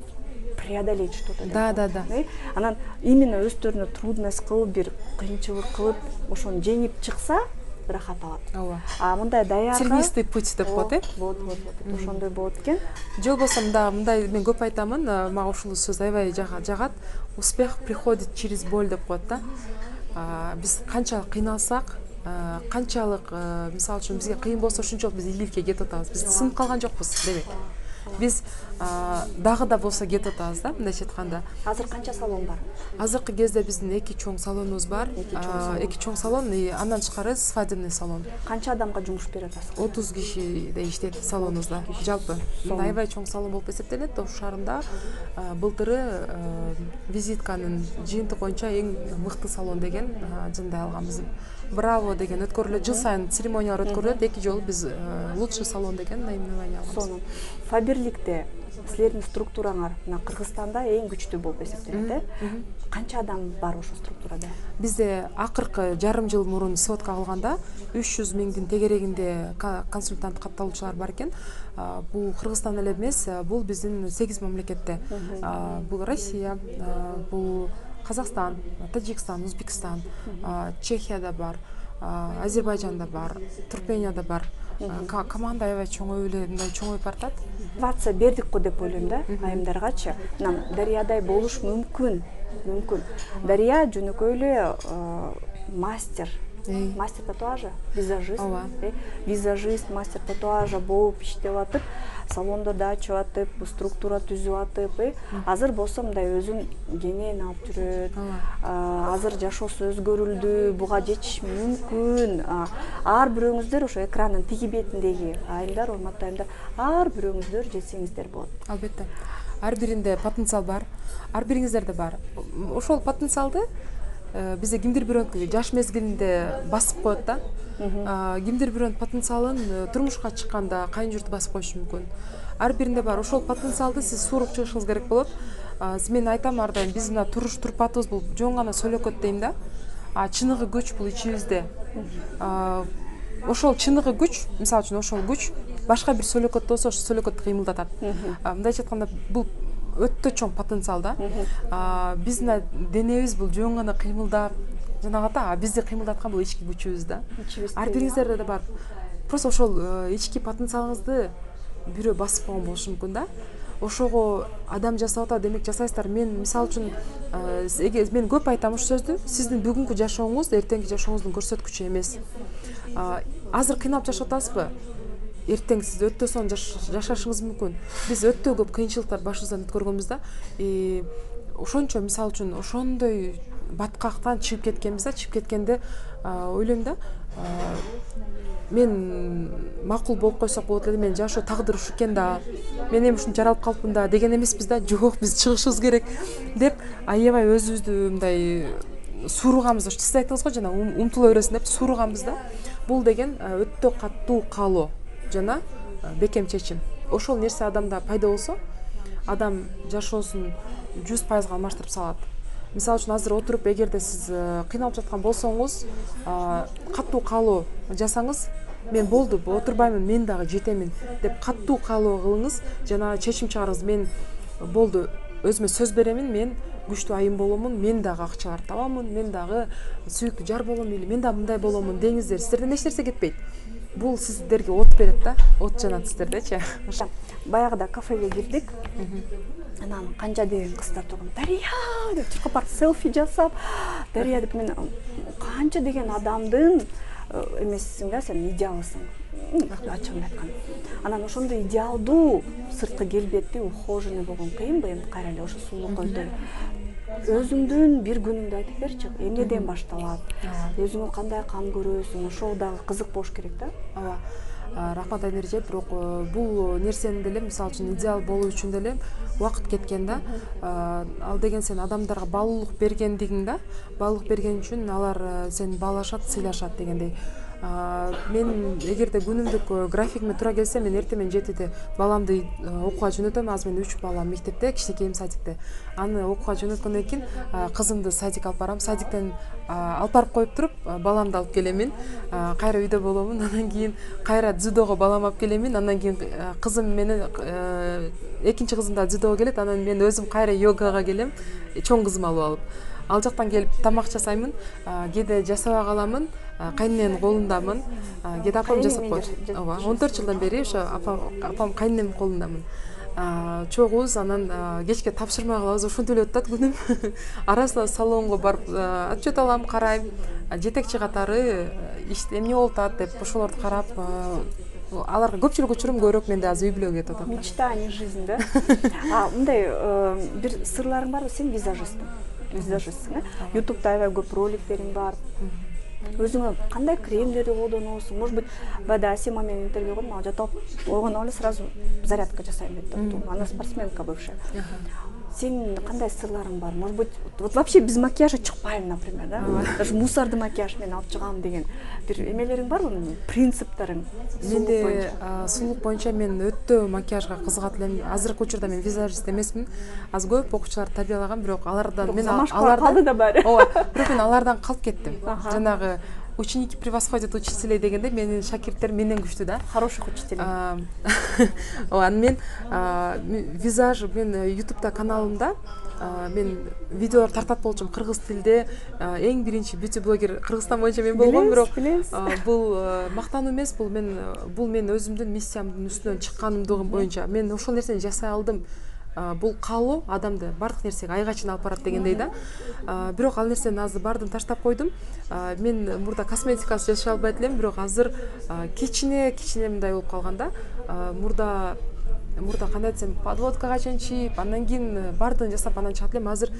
преодолеть что-то. Да. Анан именно өздөрүнө трудность кылып, бир кыйынчылык кылып, ошону жеңип чыкса, рахат алат. Мындай даярга тернистый путь деп коет, э? Вот. Ошондой болот экен. Жол болсо мындай мен көп айтамын, мага ушул сөз аябай жагат. Успех приходит через боль деп коет да. Биз канчалык кыйналсак, канчалык мисалы үчүн бизге кыйын болсо ушунчалык биз ийгиликке кетип атабыз. Биз сынып калган жокпуз демек. Биз дагы да болсо кетип атабыз да, мындайча айтканда. Азыр канча салон бар? Азыркы кезде биздин 2 чоң салонубуз бар. 2 чоң салон, андан тышкары свадебный салон. Канча адамга жумуш берип атасыз? 30 кишидей иштейт салонубузда. Жалпы аябай чоң салон болуп эсептелет. Ош шаарында былтыры визитканын жыйынтык боюнча эң мыкты салон деген жындай алганбыз. Браво деген өткөрүлөт, жыл сайын церемониялар өткөрүлөт. 2 жолу биз лучший салон деген наименование алганбыз. Сонун. Фаберликте силердин структураңар мына Кыргызстанда эң күчтүү болуп эсептелет, э? Канча адам бар ошо структурада? Бизде акыркы жарым жыл мурун сводка алганда 300 миңдин тегерегинде консультант катталуучулар бар экен. Бул Кыргызстан эле эмес, бул биздин 8 мамлекетте. Бул Россия, бул Казакстан, Таджикстан, Узбекистан, Чехияда бар, Азербайжанда бар, Туркменияда бар. команда аябай чоңойуп эле мындай чоңоюп баратат. Мотивация бердик го деп ойлойм да айымдаргачы. Мына Дариядай болуш мүмкүн. Дария жөнөкөй эле мастер татуажа, визажист, визажист, мастер татуажа болуп иштеп атып, салондорду ачып атып, структура түзүп атып, азыр болсо мындай өзүн кеңейин алып жүрөт. Азыр жашоосу өзгөрүлдү, буга жетиш мүмкүн. Ар бирөөңүздөр ошо экрандын тиги бетиндеги айымдар, урматтуу айымдар, ар бирөөңүздөр жетсеңиздер болот. Албетте. Ар биринде потенциал бар, ар бириңиздерде бар. Ошол потенциалды бизде кимдир бирөө жаш мезгилинде басып коет да. Кимдир бирөөнүн потенциалын турмушка чыкканда кайын журту басып коюшу мүмкүн. Ар биринде бар. Ошол потенциалды сиз сууруп чыгышыңыз керек болот. Мен айтам ар дайым биз мына туруп-атыбыз бул жөн гана сөйлөкөт дейм да. Чыныгы күч бул ичибизде. Ошол чыныгы күч, мисалы үчүн ошол күч башка бир сөйлөкөт болсо, ошол сөйлөкөттү кыймылдатат. Мындайча айтканда бул өтө чоң потенциал да. Биздин денебиз бул жөн гана кыймылдап, жанагы бизди кыймылдаткан бул ички күчүбүз да. Ар бириңиздерде да бар. Просто ошол ички потенциалыңызды бирөө басып койгон болушу мүмкүн да. Ошого адам жасап атат, демек жасайсыздар. Мен мисалы үчүн мен көп айтам ушул сөздү. Сиздин бүгүнкү жашооңуз эртеңки жашооңуздун көрсөткүчү эмес. Азыр кыйналып жашап атасызбы? Эртең сиз өтө сонун жашашыңыз мүмкүн. Биз өтө көп кыйынчылыктар башыбыздан өткөргөнбүз да. Ошончо мисалы үчүн ошондой баткактан чыгып кеткенбиз да. Чыгып кеткенде ойлойм да, мен макул болуп койсок болот эле, мен жашоо тагдыр ушу экен да. Мен эми ушинтип жаралып калыпмын да деген эмеспиз да. Жок, биз чыгышыбыз керек деп аябай өзүбүздү мындай сууруганбыз. Ошо сиз айттыңыз го жана умтула бересиң деп сууруганбыз да. Бул деген өтө катуу каалоо жана бекем чечим. Ошол нерсе адамда пайда болсо, адам жашоосун 100% алмаштырып салат. Мисалы үчүн азыр отуруп, эгерде сиз кыйналып жаткан болсоңуз, катуу каалоо жасаңыз, мен болду, отурбаймын, мен дагы жетемин деп катуу каалоо кылыңыз, жана чечим чыгарыңыз. Мен болду, өзүмө сөз беремин, мен күчтүү айым боломун, мен дагы акчалар табамын, мен дагы сүйүктүү жар боломун, или мен дагы мындай боломун деңиздер. Сиздерден эч нерсе кетпейт. Бул сиздерге от берет да, от жанат сиздердечи. Баягыда кафеге кирдик. Анан канча деген кыздар турган, Дария деп чуркап барып селфи жасап, Дария деп, мен канча деген адамдын эмесисиң да, сен идеалысың. Ачыгын айтканда. Анан ошондой идеалдуу сырткы келбетти, ухоженный болгон кыйынбы? Эми кайра эле ошо сулуулукка өтөлү. Өзүңдүн бир күнүңдү айтып берчи, эмнеден башталат, өзүңө кандай кам көрөсүң, ошол дагы кызык болуш керек да. Ооба. Рахмат Айнерже, бирок бул нерсени деле мисалы үчүн идеал болуу үчүн деле убакыт кеткен да. Ал деген сен адамдарга баалуулук бергендигиң да, баалуулук берген үчүн алар сени баалашат, сыйлашат дегендей. Мен эгерде күнүмдүк графигиме туура келсе, мен эртең менен 7-де баламды окууга жөнөтөм. Азыр менин 3 балам мектепте, кичинекейим садикте. Аны окууга жөнөткөндөн кийин кызымды садикке алып барам. Садиктен алып барып коюп туруп, баламды алып келемин. Кайра үйдө боломун. Андан кийин кайра дзюдого баламды алып келемин. Андан кийин кызым менен экинчи кызым да дзюдого келет. Анан мен өзүм кайра йогага келем. Чоң кызым алып. Ал жактан келип тамак жасаймын. Кээде жасабай каламын. Кайненемдин колундамын. Кээде апам жасап коет. Ооба, 14 жылдан бери ошо апам кайненемдин колундамын. Чогуз, анан кечке тапшырма кылабыз, ушинтип эле өтөт күнүм. Арасында салонго барып отчет алам, карайм. Жетекчи катары эмне болуп атат деп ошолорду карап, аларга көпчүлүк учурум көбүрөөк менде азыр үй бүлөгө кетип атат. Мечта, не жизнь, да? Мындай бир сырларың барбы? Сен визажистсиң, YouTube'да аябай көп роликтериң бар. Өзүңө кандай кремдерди колдоносуң? Может быть, баягы Асима менен интервью кылдым, ал жатып ойгондон эле сразу зарядка жасайм деп туруп. Она спортсменка бывшая. Сенин кандай сырларың бар? Может быть, вот вообще без макияжа чыкпайм, например, да? Даже мусорду макияж менен алып чыгам деген бир эмелериң барбы? Принциптарың? Менде сулук боюнча мен өтө макияжга кызыгат элем. Азыркы учурда мен визажист эмесмин. Аз көп окуучуларды тарбиялагам, бирок алардан мен алардан калды да баары. Ооба, бирок мен алардан калып кеттим. Жанагы ученики превосходят учителей дегенде менин шакирттерим менден күчтүү да. Хороших учителей. Аны мен визаж мен YouTube'да каналымда мен видеолор тартат болчумун кыргыз тилде. Эң биринчи бьюти блогер Кыргызстан боюнча мен болгом, бирок бул мактануу эмес, бул мен өзүмдүн миссиямдын үстүнөн чыкканымдыгым боюнча мен ошол нерсени жасай алдым. Бул каалоо адамды бардык нерсеге айга чейин алып барат дегендей да. Бирок ал нерсени азыр бардым таштап койдум. Мен мурда косметикасы жасай албайт элем, бирок азыр кичине мындай болуп калганда, мурда кандай десем, подводкага чейин чийип, андан кийин бардыгын жасап анан чыгат элем. Азыр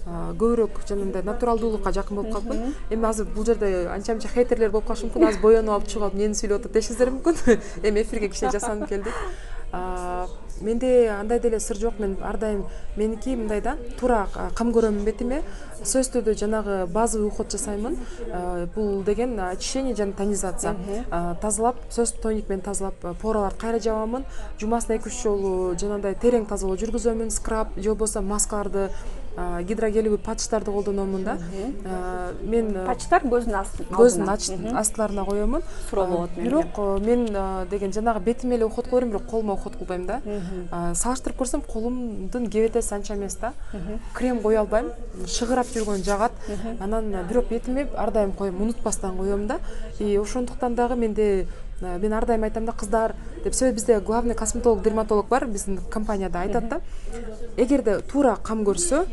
көбүрөөк жанагындай натуралдуулукка жакын болуп калыпмын. Эми азыр бул жерде анча хейтерлер болуп калышы мүмкүн. Азыр боенуп алып чыгып алып эмнени сүйлөп атат дешиңиздер мүмкүн. Эми эфирге кичине жасанып келдик. Менде андай деле сыр жок. Мен ар дайым меники мындай да, туура кам көрөмүн бетиме. Сөзсүз түрдө жанагы базовый уход жасаймын. Бул деген очищение жана тонизация. Тазалап, сөзсүз тоник менен тазалап, пораларды кайра жабамын. Жумасына 2-3 жолу жанагындай терең тазалоо жүргүзөмүн. Скраб же болбосо маскаларды, гидрогелевый патчтарды колдономун да. Мен патчтар көздүн астыларына коёмун. Суроо болот менде. Бирок мен деген жанагы бетиме эле уход кылып берем, бирок колума уход кылбайм да. Салыштырып көрсөм, колумдун кебетеси анча эмес да. Крем кое албайм, шыгырап жүргөн жагат. Анан бирок бетиме ар дайым коем, унутпастан коем да. И ошондуктан дагы мен ар дайым айтам да, кыздар деп, себеби бизде главный косметолог, дерматолог бар биздин компанияда, айтат да. Эгерде туура кам көрсө,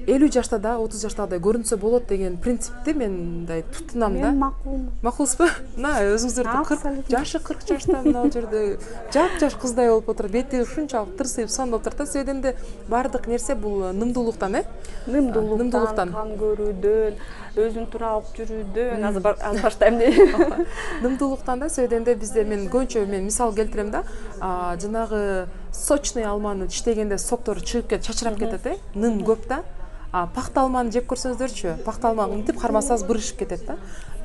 50 жаштада, 30 жаштагыдай көрүнсө болот деген принципти мен мындай тутунам да. Мен макулмун. Макулсузбу? Мына өзүңүздөр 40 жашы 40 жашта мына жерде жап-жаш кыздай болуп отуруп, бети ушунчалык тырсыйып сонуп отурат да. Себебинде бардык нерсе бул нымдуулуктан, Нымдуулуктан, кам көрүүдөн, өзүн туура алып жүрүүдөн, аз баштайм дейм. Нымдуулуктан да, себебинде бизде мен мисал келтирем да. Жанагы сочный алманы тиштегенде соктору чыгып кетип, чачырап кетет, ным көп да. Пахта алманы жеп көрсөңүздөрчү, пахта алманы ынтип кармасаңыз бырышып кетет да.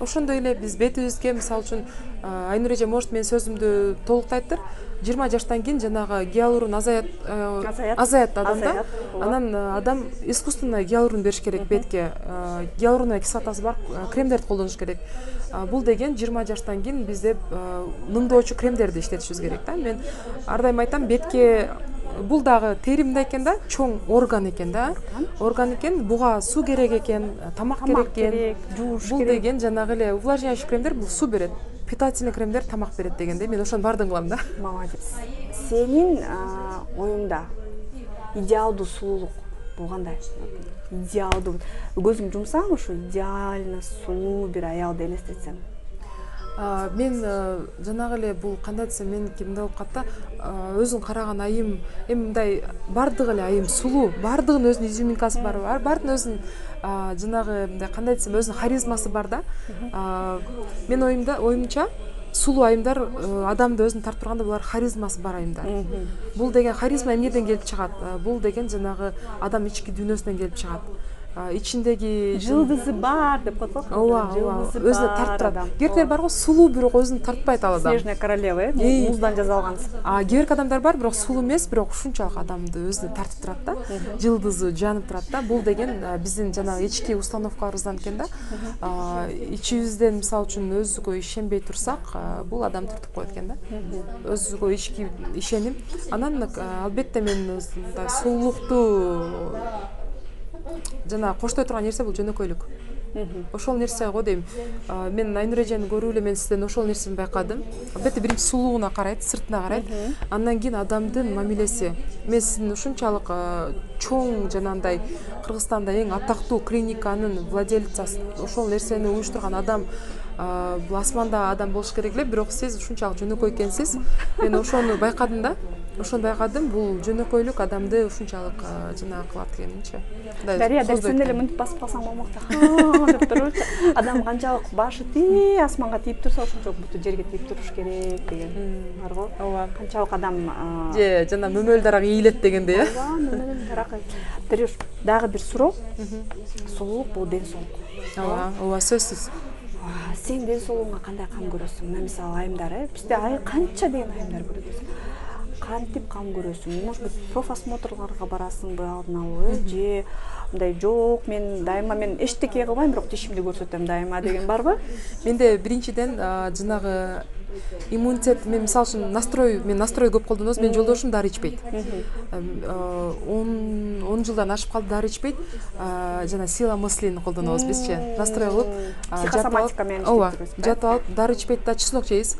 Ошондой эле биз бетибизге, мисалы үчүн, Айнур эже может мен сөзүмдү толуктайттыр. 20 жаштан кийин жанагы гиалурон азаят адамда. Анан адам искусственный гиалурон бериш керек бетке. Гиалуроновая кислотасы бар кремдерди колдонуш керек. Бул деген 20 жаштан кийин бизде нымдоочу кремдерди иштетишибиз керек да. Мен ар дайым айтам, бетке бул дагы тери мындай экен да, чоң орган экен да. Орган экен, буга суу керек экен, тамак керек экен. Бул деген жанагы эле увлажняющий кремдер бул суу берет. Питательный кремдер тамак берет дегенде мен ошону бардын кылам да. Молодец. Сенин оюңда идеалдуу сулуулук бул кандай? Идеалдуу. Көзүң жумсаң ушу идеально сулуу бир аялды элестетсем. Мен жанагы эле бул кандай десем, меники мындай болуп калат да. Өзүң караган айым, эми мындай бардыгы эле айым сулуу, бардыгынын өзүнүн изюминкасы бар, бардыгынын өзүнүн жанагы мындай кандай десем, өзүнүн харизмасы бар да. Мен оюмча сулуу айымдар адамды өзүнө тартып турганда булар харизмасы бар айымдар. Бул деген харизма эмнеден келип чыгат? Бул деген жанагы адам ички дүйнөсүнөн келип чыгат. Ичиндеги жылдызы бар деп коет го. Ооба, өзүнө тартып. Кээбиркилер бар го, сулуу бирок өзүн тартпайт ал адам. Снежная королева, муздан жасалган. Кээбирк адамдар бар, бирок сулуу эмес, бирок ушунчалык адамды өзүнө тартып турат да. Жылдызы жанып турат да. Бул деген биздин жанагы ички установкаларыбыздан экен да. Ичибизден мисалы үчүн өзүгө ишенбей турсак, бул адам түртүп коет экен да. Өзүгө ички ишеним. Анан албетте мен мындай сулуулукту жана коштой турган нерсе бул жөнөкөйлүк. Ошол нерсе го дейм. Мен Айнур эжени көрүп эле мен сизден ошол нерсени байкадым. Албетте биринчи сулуулугуна карайт, сыртына карайт. Андан кийин адамдын мамилеси. Мен сиздин ушунчалык чоң жанагындай Кыргызстанда эң атактуу клиниканын владелицасы, ошол нерсени уюштурган адам, бул асманда адам болуш керек эле, бирок сиз ушунчалык жөнөкөй экенсиз. Мен ошону байкадым да. Ошону байкадым, бул жөнөкөйлүк адамды ушунчалык жанагы кылат экенинчи. Дария, дәл сен эле мынтип басып калсаң болмок да. Деп турчу. Адам канчалык башы асманга тийип турса, ошончолук буту жерге тийип туруш керек деген бар го. Ооба. Канчалык адам жана мөмөл дарак ийилет дегенде, э? Ооба, мөмөл дарак. Дариш, дагы бир суроо. Сулуулук бул ден соолук. Ооба, сөзсүз. Сен ден соолугуңа кандай кам көрөсүң? Мына мисалы айымдар, бизде канча деген айымдар көрөбүз. Кантип кам көрөсүң? Может быть, профосмотрларга барасыңбы алдын алуу, же мындай жок, мен дайыма мен эчтеке кылбайм, бирок тишимди көрсөтөм дайыма деген барбы? Менде биринчиден жанагы иммунитет, мен мисалы үчүн мен настрой көп колдонобуз. Менин жолдошум дары ичпейт. 10 жылдан ашып калды дары ичпейт. Жана сила мыслини колдонобуз бизчи. Настрой кылып, психосоматика менен ооба, жатып алып дары ичпейт да, чеснок жейбиз.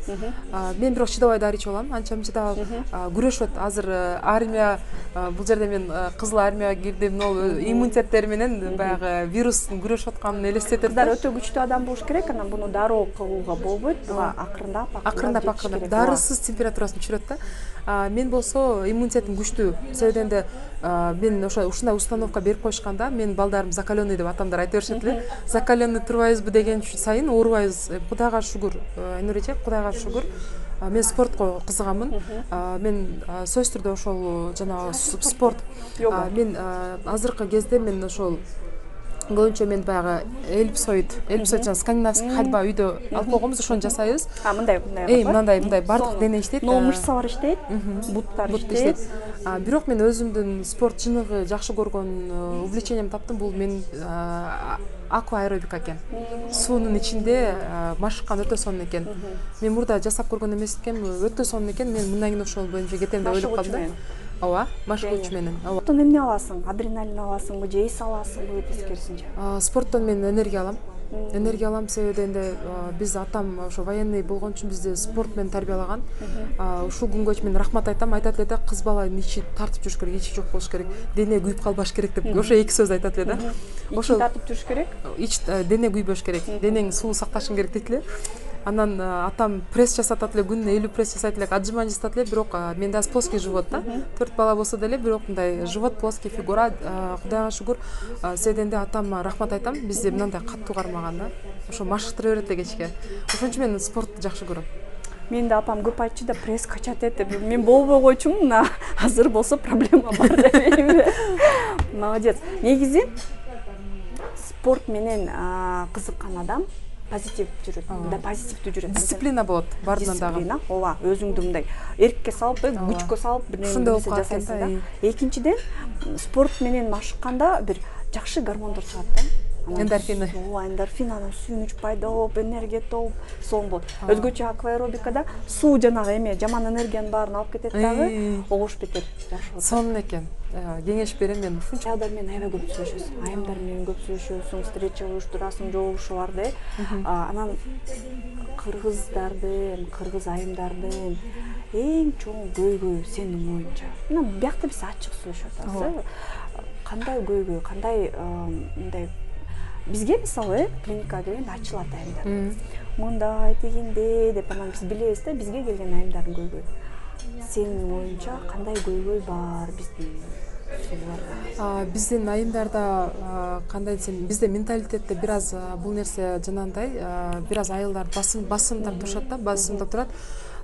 Мен бирок чыдабай дары ичип алам. Анча мынча чыдап алып күрөшөт. Азыр армия, бул жерде мен кызыл армияга кирдим, иммунитеттери менен баягы вирустун күрөшүп атканын элестетет. Кыздар өтө күчтүү адам болуш керек, анан буну дароо кылууга болбойт. Буга акырындап дарысыз температурасын түшүрөт да. Мен болсо иммунитетим күчтүү. Себеби энди мен ушундай установка берип коюшканда, мен балдарым закаленный деп атамдар айта беришет эле. Закаленный турбайбызбы деген сайын оорубайбыз. Кудайга шүгүр, Нурече, Кудайга шүгүр. Мен спортко кызыгамын. Мен сөзсүз түрдө ошол жанагы спорт. Мен азыркы кезде мен ошол көбүнчө мен баягы эллипсоид жана скандинавский ходьба үйдө алып койгонбуз, ошону жасайбыз. Мындай бардык дене иштейт. Мышцалар иштейт, буттар иштейт. Бирок мен өзүмдүн спорт жыныгы жакшы көргөн увлечением таптым. Бул мен акваэробика экен. Суунун ичинде машыккан өтө сонун экен. Мен мурда жасап көргөн эмес экенмин, өтө сонун экен. Мен мындан кийин ошол боюнча кетем деп ойлоп калдым. Ооба, машыгууч менен. Спорттон эмне аласың? Адреналин аласыңбы, же эс аласыңбы, тескерисинче? Спорттон мен энергия алам. Энергия алам, себеби энди биз атам ошо военный болгон үчүн бизди спорт менен тарбиялаган. Ушул күнгө мен рахмат айтам. Айтат эле да, кыз баланын ичи тартып жүрүш керек, ичи жок болуш керек, дене күйүп калбаш керек деп ошо эки сөз айтат эле да. Ошо тартып жүрүш керек? Дене күйбөш керек, денең сулуу сакташың керек дейт эле. Анан атам пресс жасатат эле, күнүнө 50 пресс жасайт эле, отжимание жасатат эле, бирок менде аз плоский живот да. 4 бала болсо деле, бирок мындай живот плоский фигура, Кудайга шүгүр. Себеби атам рахмат айтам, бизди мындай каттуу кармаган да. Ошо машыктыра берет эле кечке. Ошон үчүн мен спортты жакшы көрөм. Мен да апам көп айтчу да, пресс качат деп. Мен болбой койчумун, мына азыр болсо проблема бар дейм. Молодец. Негизи спорт менен кызыккан адам позитив жүрөт, да позитивдүү жүрөт. Дисциплина болот, баарынан дагы. Дисциплина, ооба, өзүңдү мындай эркке салып, күчкө салып бир нерсе жасайсың да. Экинчиден, спорт менен машыкканда бир жакшы гормондор чыгат да. Эндорфин. Ооба, эндорфин, анан сүйүнүч пайда болуп, энергия толуп, сонун болот. Өзгөчө акваэробикада суу жанагы эме жаман энергиянын баарын алып кетет дагы, огош бетер жакшы болот. Сонун экен. Кеңеш берем мен. Аялдар менен аябай көп сүйлөшөсүң, айымдар менен көп сүйлөшөсүң, встреча уюштурасың, жолугушууларды. Анан кыргыз айымдардын эң чоң көйгөйү сенин оюңча. Мына биякта биз ачык сүйлөшүп атабыз. Кандай көйгөй, кандай мындай бизге мисалы клиникага келгенде ачылат айымдар. Мындай тигиндей деп анан биз билебиз да, бизге келген айымдардын көйгөйүн. Сенин оюңча кандай көйгөй бар биздин? Биздин айымдарда кандай десем, бизде менталитетте бир аз бул нерсе жанагындай, бир аз айылдар басымдап турушат да, басымдап турат.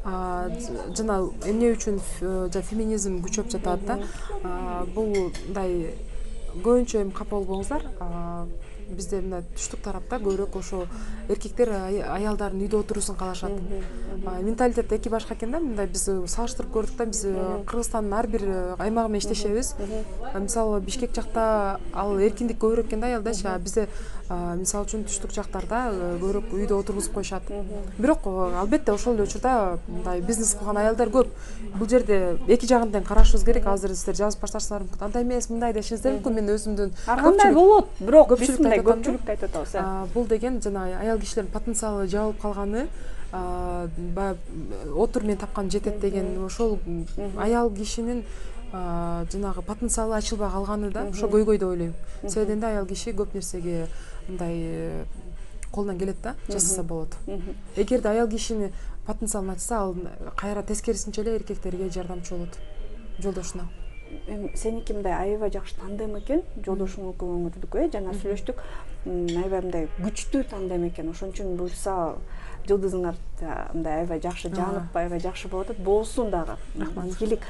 Жана эмне үчүн феминизм күчөп жатат да. Бул мындай көбүнчө капа болбоңуздар. Бизде мына түштүк тарапта көбүрөөк ошо эркектер аялдардын үйдө отуруусын каалашат. Менталитет эки башка экен да. Мындай биз салыштырып көрдүк да, биз Кыргызстандын ар бир аймагы менен иштешебиз. Мисалы Бишкек жакта ал эркиндик көбүрөөк экен да аялдачы. Бизде мисалы үчүн түштүк жактарда көбүрөөк үйдө отургузуп коюшат. Бирок албетте ошол эле учурда мындай бизнес кылган аялдар көп. Бул жерде эки жагын тең карашыбыз керек. Азыр сиздер жазып баштасыңар мүмкүн. Андай эмес, мындай дешиңиздер мүмкүн. Мен өзүмдүн кандай болот, бирок көпчүлүктү айтып атабыз. Бул деген жана аял кишилердин потенциалы жабылып калганы, отур мен тапкан жетет деген ошол аял кишинин жанагы потенциалы ачылбай калганы да, ошо көйгөй деп ойлойм. Себеби аял киши көп нерсеге мындай колунан келет да, жасаса болот. Эгерде аял кишини потенциалын ачса, ал кайра тескерисинче эле эркектерге жардамчы болот, жолдошуна. Сеники мындай аябай жакшы тандем экен, жолдошуң экөөңөрдүкү, жана сүйлөштүк, аябай мындай күчтүү тандем экен. Ошон үчүн буюрса жылдызыңар мындай аябай жакшы жанып, аябай жакшы болот, болсун дагы. Рахмат. Ийгилик.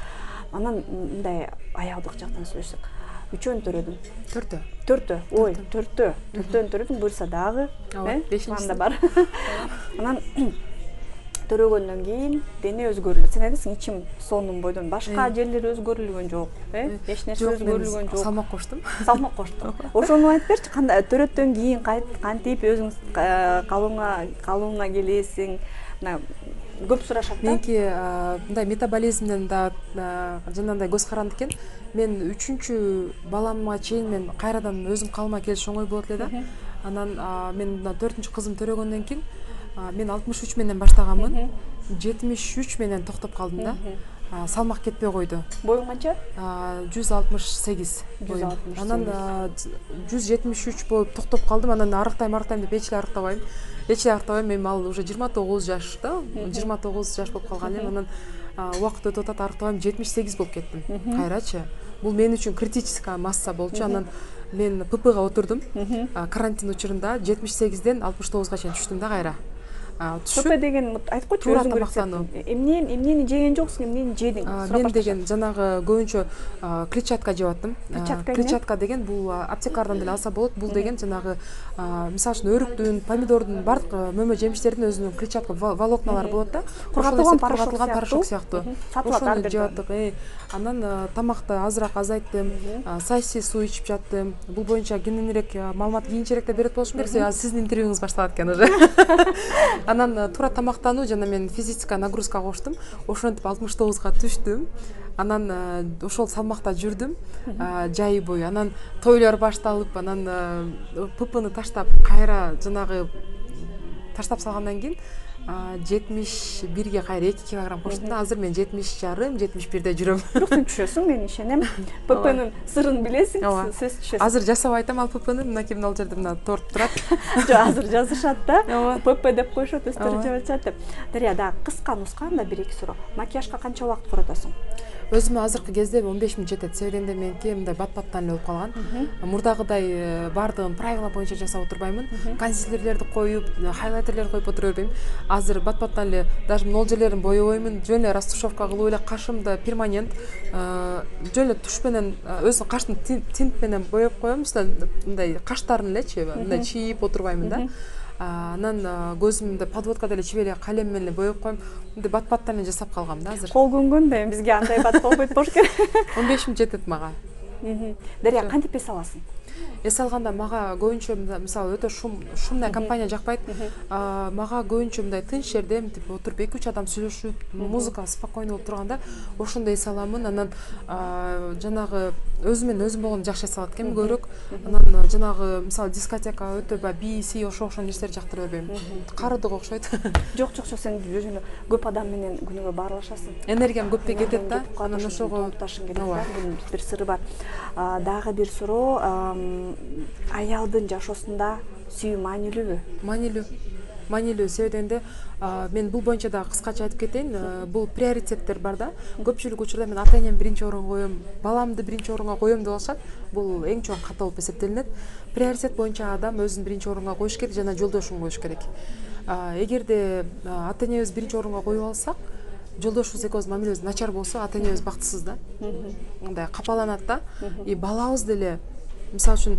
Анан мындай аялдык жактан сүйлөшсөк, үчөөнү төрөдүң? Төртөө. Ой, төртөөнү төрөдүң, буюрса дагы, планда бар. Анан төрөгөндөн кийин дене өзгөрүлөт. Сен айдасың ичим сонун бойдон, башка жерлери өзгөрүлгөн жок, эч нерсе өзгөрүлгөн жок. Салмак коштум. Салмак коштум. Ошону айтып берчи, кандай төрөттөн кийин кантип өзүң калууңа келесиң? Мына көп сурашат да. Меники мындай метаболизмден да жанагындай көз каранды экен. Мен 3-чү баламга чейин мен кайрадан өзүм калыма келиш оңой болот эле да. Анан мен 4-чү кызым төрөгөндөн кийин мен 63 менен баштаганмын. 73 менен токтоп калдым да. Салмак кетпей койду. Боюң канча? 168 боюм. Анан 173 болуп токтоп калдым. Анан арыктайм деп эч эле арыктабайм. Мен ал уже 29 жашта, 29 жаш болуп калган элем. Анан убакыт өтүп атат, арыктабайм, 78 болуп кеттим. Кайрачы. Бул мен үчүн критическая масса болчу. Анан мен ППга отурдум. Карантин учурунда 78ден 69га чейин түштүм да кайра. ПП деген айтып койчу, туура тамактануу. Эмнени жеген жоксуң, эмнени жедиң? Мен деген жанагы көбүнчө клетчатка жеп аттым. Клетчатка деген бул аптекардан деле алса болот. Бул деген жанагы мисалы үчүн өрүктүн, помидордун, бардык мөмө жемиштердин өзүнүн клетчатка волокналары болот да. Кургатылган порошок сыяктуу. Ошону жеп аттык. Анан тамакты азыраак азайттым. Сайси суу ичип жаттым. Бул боюнча кененирээк маалымат кийинчерээк берет болушум керек. Сиздин интервьюңуз башталат экен уже. Анан туура тамактануу жана мен физическая нагрузка коштум. Ошентип 69га түштүм. Анан ошол салмакта жүрдүм жай бою. Анан тойлор башталып, анан ППны таштап кайра жанагы таштап салгандан кийин 71ге кайра 2 килограмм коштум да. Азыр мен 70,5, 71де жүрөм. Бирок сен түшөсүң, мен ишенем. ППнын сырын билесиң, сөз түшөсүң. Азыр жасабай айтам ал ППны, мынакей ал жерде мына торт турат. Жок, азыр жазышат да. ПП деп коюшат, өздөрү жеп атышат деп. Дарья, да кыска нусканда 1-2 суроо. Макияжга канча убакыт коротосуң? Өзүмө азыркы кезде 15 мүнөт жетет. Себебинде меники мындай бат-баттан эле болуп калган. Мурдагыдай бардыгын правила боюнча жасап отурбаймын. Консилерлерди коюп, хайлайтерлерди коюп отура бербейм. Азыр бат-баттан эле даже нол жерлерин боебоймун. Жөн эле растушевка кылып эле кашымды перманент жөн эле туш менен өзүнүн каштын тинт менен боеп коем. Мындай каштарын элечи, мындай чийип отурбаймын да. Анан көзүмдү подводка деле чибеле калем менен боеп коем. Мындай бат-баттан эле жасап калгам да азыр. Кол көнгөн да, бизге андай бат болбойт болуш керек. 15 мүнөт жетет мага. Дарья, кантип эс аласың? Эс алганда мага көбүнчө мисалы өтө шумная компания жакпайт. Мага көбүнчө мындай тынч жерде мынтип отуруп 2-3 адам сүйлөшүп, музыка спокойно болуп турганда ошондой эс аламын. Анан жанагы өзүмөн өзүм болгону жакшы эс алат экенмин көбүрөөк. Анан жанагы мисалы дискотека өтө би си ошол нерселерди жактыра бербейм. Карыдык окшойт. Жок, сен өзүң көп адам менен күнүгө баарлашасың. Энергиям көппөй кетет да. Анан ошого унуташың керек да. Бунун бир сыры бар. Дагы бир суроо, аялдын жашоосунда сүйүү маанилүүбү? Маанилүү себебинде мен бул боюнча да кыскача айтып кетейин. Бул приоритеттер бар да. Көпчүлүк учурда мен ата-энемди биринчи орунга коем, баламды биринчи орунга коем деп алышат. Бул эң чоң ката болуп эсептелинет. Приоритет боюнча адам өзүн биринчи орунга коюш керек жана жолдошун коюш керек. Эгерде ата-энебиз биринчи орунга коюп алсак, жолдошубуз экөөбүз мамилебиз начар болсо, ата-энебиз бактысыз да. Мындай капаланат да. И балабыз деле мисалы үчүн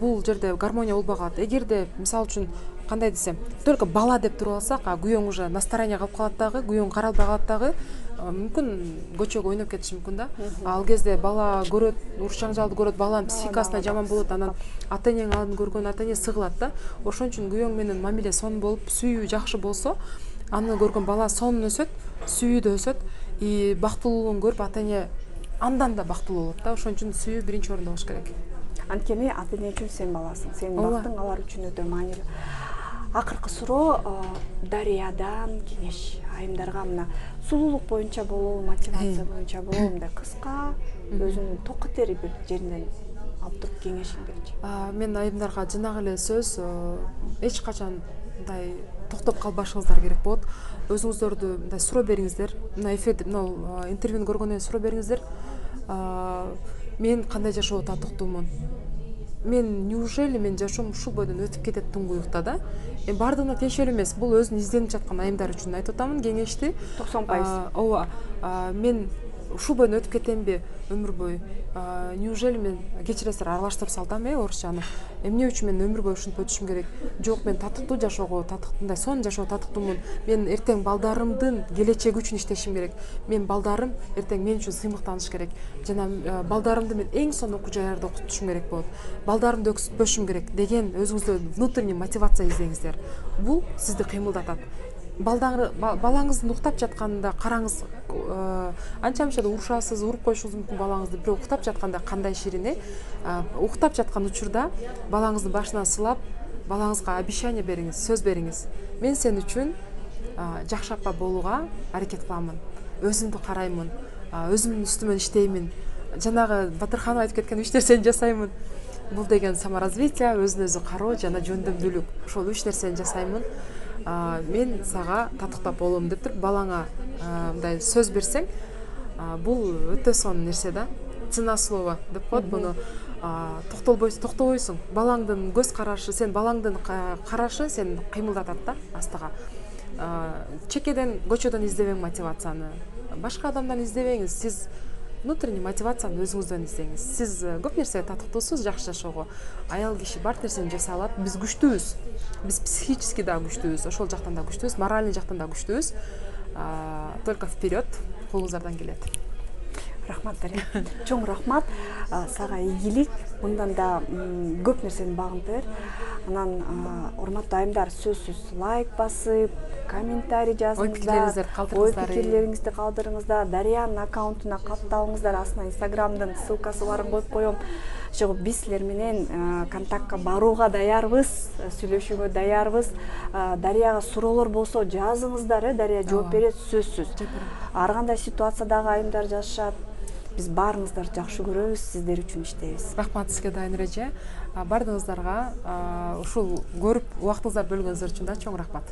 бул жерде гармония болбой калат. Эгерде мисалы үчүн кандай десем, только бала деп туруп алсак, күйөөң уже настроение калып калат дагы, күйөөң каралбай калат дагы, мүмкүн көчөгө ойноп кетиши мүмкүн да. Ал кезде бала көрөт, уруш жаңжалды көрөт, баланын психикасына жаман болот, анан ата-энең аны көргөн ата-эне сыгылат да. Ошон үчүн күйөөң менен мамиле сонун болуп, сүйүү жакшы болсо, аны көргөн бала сонун өсөт, сүйүү да өсөт, и бактылуулугун көрүп ата-эне андан да бактылуу болот да. Ошон үчүн сүйүү биринчи орунда болуш керек. Анткени ата-эне үчүн сен баласың, сенин бактың алар үчүн өтө маанилүү. Акыркы суроо Дарьядан кеңеш айымдарга, мына сулуулук боюнча болобу, мотивация боюнча болобу, мындай кыска өзүнүн токотери бир жеринен алып туруп кеңешиң берчи. Мен айымдарга жанагы эле сөз, эч качан мындай токтоп калбашыңыздар керек болот. Өзүңүздөрдү мындай суроо бериңиздер. Мына эфирди, мына интервьюну көргөндөн суроо бериңиздер. Мен кандай жашоого татыктуумун? Мен неужели мен жашоом ушул бойдон өтүп кетет туңгуюкта да? Бардыгына тиешелүү эмес. Бул өзүн изденип жаткан айымдар үчүн айтып атамын кеңешти. 90%. Ооба. Мен ушул бойдон өтүп кетемби? өмүр бою. Неужели мен кечиресиздер аралаштырып салдам орусчаны. Эмне үчүн мен өмүр бою ушинтип өтүшүм керек? Жок, мен татыктуу жашоого, татыктуудай сонун жашоого татыктуумун. Мен эртең балдарымдын келечеги үчүн иштешим керек. Мен балдарым эртең мен үчүн сыймыктаныш керек. Жана балдарымды мен эң сонун окуу жайларда окутушум керек болот. Балдарымды өксүтпөшүм керек деген өзүңүздө внутренний мотивация издеңиздер. Бул сизди кыймылдатат. Балаңыздын уктап жатканында караңыз, анча мынча да урушасыз, уруп коюшуңуз мүмкүн балаңызды, бирок уктап жатканда кандай ширине. Уктап жаткан учурда балаңыздын башынан сылап, балаңызга обещание бериңиз, сөз бериңиз. Мен сен үчүн жакшы апа болууга аракет кыламын, өзүмдү караймын, өзүмдүн үстүмөн иштеймин, жанагы Батырханов айтып кеткен 3 нерсени жасаймын. Бул деген саморазвитие, өзүн өзү кароо жана жөндөмдүүлүк. Ошол 3 нерсени жасаймын. Мен сага татыктап болом деп туруп балаңа мындай сөз берсең, бул өтө сонун нерсе да. Цена слова деп коет буну. Токтобойсуң. Балаңдын көз карашы, сен балаңдын карашы сени кыймылдатат да астыга. Чекеден, көчөдөн издебең мотивацияны. Башка адамдан издебеңиз. Сиз внутренний мотивацияны өзүңүздөн издеңиз. Сиз көп нерсеге татыктуусуз жакшы жашоого. Аял киши бар нерсени жасай алат. Биз күчтүүбүз. Биз психически да күчтүүбүз, ошол жактан да күчтүүбүз, моральный жактан да күчтүүбүз. Только вперед, колуңуздардан келет. Рахмат Дарья. Чоң рахмат. Сага ийгилик. Мындан да көп нерсени багынтыр. Анан урматтуу айымдар, сөзсүз лайк басып, комментарий жазыңыздар, ой пикирлериңизди калтырыңыздар, Дарьянын аккаунтуна катталыңыздар. Астына Инстаграмдын ссылкасы барын коюп коем. Ошого биз силер менен контактка барууга даярбыз, сүйлөшүүгө даярбыз. Дарьяга суроолор болсо жазыңыздар, Дарья жооп берет сөзсүз. Ар кандай ситуациядагы айымдар жашашат. Биз баарыңыздарды жакшы көрөбүз, сиздер үчүн иштейбиз. Рахмат сизге да Айнуреже. Бардыгыңыздарга ушул көрүп убактыңыздарды бөлгөнүңүздөр үчүн да чоң рахмат.